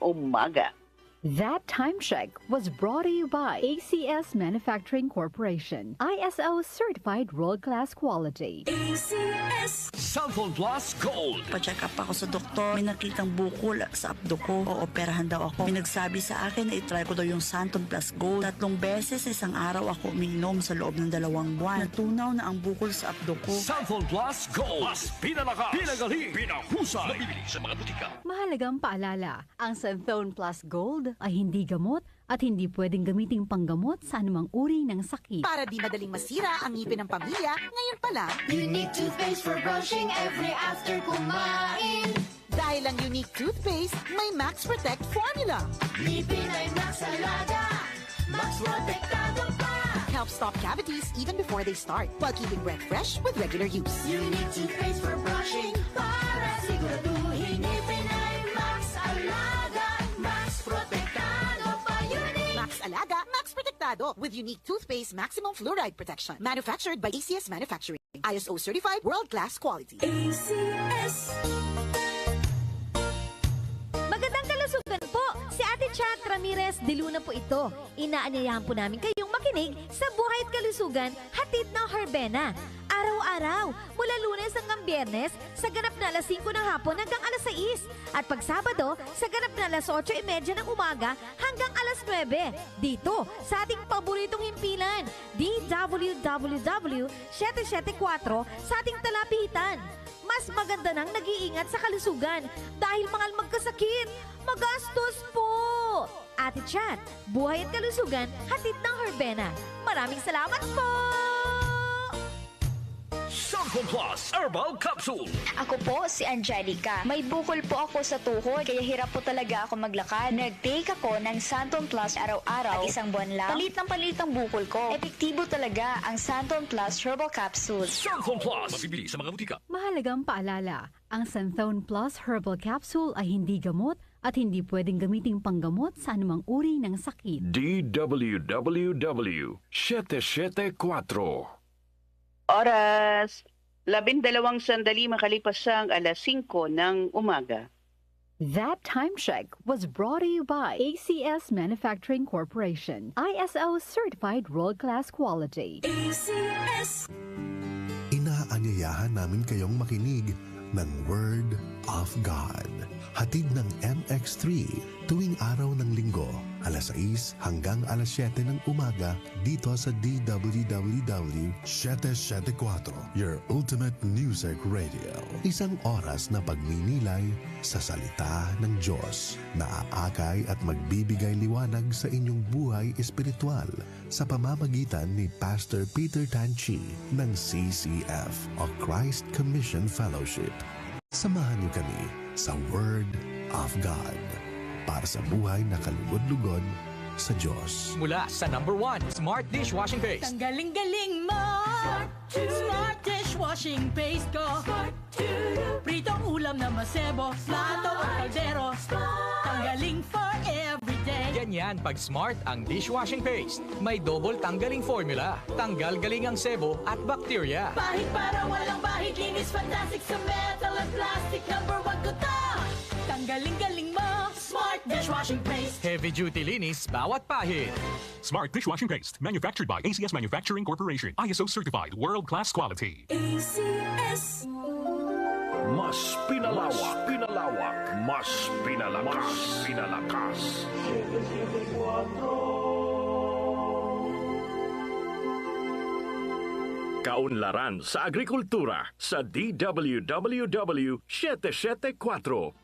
umaga. That time check was brought to you by ACS Manufacturing Corporation, ISO certified world-class quality. ACS Cellphone Plus Gold. Pa-check up ako sa doktor. May nakitang bukol sa abdo ko. Ooperahan daw ako. May nagsabi sa akin na itry ko daw yung Santon Plus Gold. 3 beses isang araw ako umiinom sa loob ng 2 buwan. Natunaw na ang bukol sa abdo ko. Cellphone Plus Gold. Mas pinalakas, pinagaling, pinahusay. Nabibili sa mga butika. Mahalagang paalala, ang Santhone Plus Gold ay hindi gamot at hindi pwedeng gamiting panggamot sa anumang uri ng sakit. Para di madaling masira ang ngipin ng pamilya, ngayon pa lang, Unique toothpaste for brushing every after kumain. dahil ang Unique toothpaste may Max Protect formula. Ngipin ay Max Alaga, Max Protektado pa. Helps stop cavities even before they start, while keeping breath fresh with regular use. Unique toothpaste for brushing para siguraduhin ngipin ay Max Alaga, Max Protektado pa. Unique. Max Alaga, Max Protectado with Unique toothpaste maximum fluoride protection. Manufactured by ACS Manufacturing. ISO certified world-class quality. ACS. Magandang kalusugan po! Si Ate Chat Ramirez de Luna po ito. Inaanyayahan po namin kayong makinig sa Buhay at Kalusugan, hatid ng Herbena. Araw-araw, mula Lunes hanggang Biyernes, sa ganap na alas 5 ng hapon hanggang alas 6. At pag Sabado, sa ganap na alas 8:30 ng umaga hanggang alas 9. Dito, sa ating paboritong himpilan, DWWW 774 sa ating talapitan. Mas maganda nang nag-iingat sa kalusugan dahil mangal magkasakit, magastos po. Ate Chat, Buhay at Kalusugan, hatid ng Herbena. Maraming salamat po! Cellphone Plus Herbal Capsule. Ako po si Angelica. May bukol po ako sa tuhod, kaya hirap po talaga ako maglakad. Nag-take ako ng Santon Plus araw-araw at isang buwan lang. Palit ng palit ang bukol ko. Epektibo talaga ang Santon Plus Herbal Capsule. Cellphone Plus. Mabibili sa mga butika. Mahalagang paalala, ang Santhone Plus Herbal Capsule ay hindi gamot at hindi pwedeng gamiting panggamot sa anumang uri ng sakit. DWWW 774. Oras, 12 sandali makalipas ang alas 5 ng umaga. That time check was brought to you by ACS Manufacturing Corporation, ISO certified world-class quality. ACS. Inaanyayahan namin kayong makinig ng Word of God. Hatid ng MX3 tuwing araw ng linggo, alas 6 hanggang alas 7 ng umaga dito sa DWWW 774, your ultimate music radio. Isang oras na pagninilay sa salita ng Diyos na aakay at magbibigay liwanag sa inyong buhay espiritual sa pamamagitan ni Pastor Peter Tanchi ng CCF o Christ Commission Fellowship. Samahan niyo kami sa Word of God para sa buhay na kalugod-lugod sa Diyos. Mula sa #1 Smart Dishwashing Paste. Ang galing-galing mo! Smart Dishwashing Paste ko! Pritong ulam na masebo, plato o kaldero. Tanggaling for everyday. Ganyan pag Smart ang dishwashing paste. May double tanggaling formula. Tanggal galing ang sebo at bakterya. Bahid para walang bahid, linis fantastic sa metal at plastic. #1 ko to! Tanggaling-galing mo! Smart Dishwashing Paste. Heavy duty linis bawat pahid. Smart Dishwashing Paste, manufactured by ACS Manufacturing Corporation, ISO certified, world-class quality. ACS. Mas pinalawak, mas pinalakas. Kaunlaran sa agrikultura sa DWWW 774.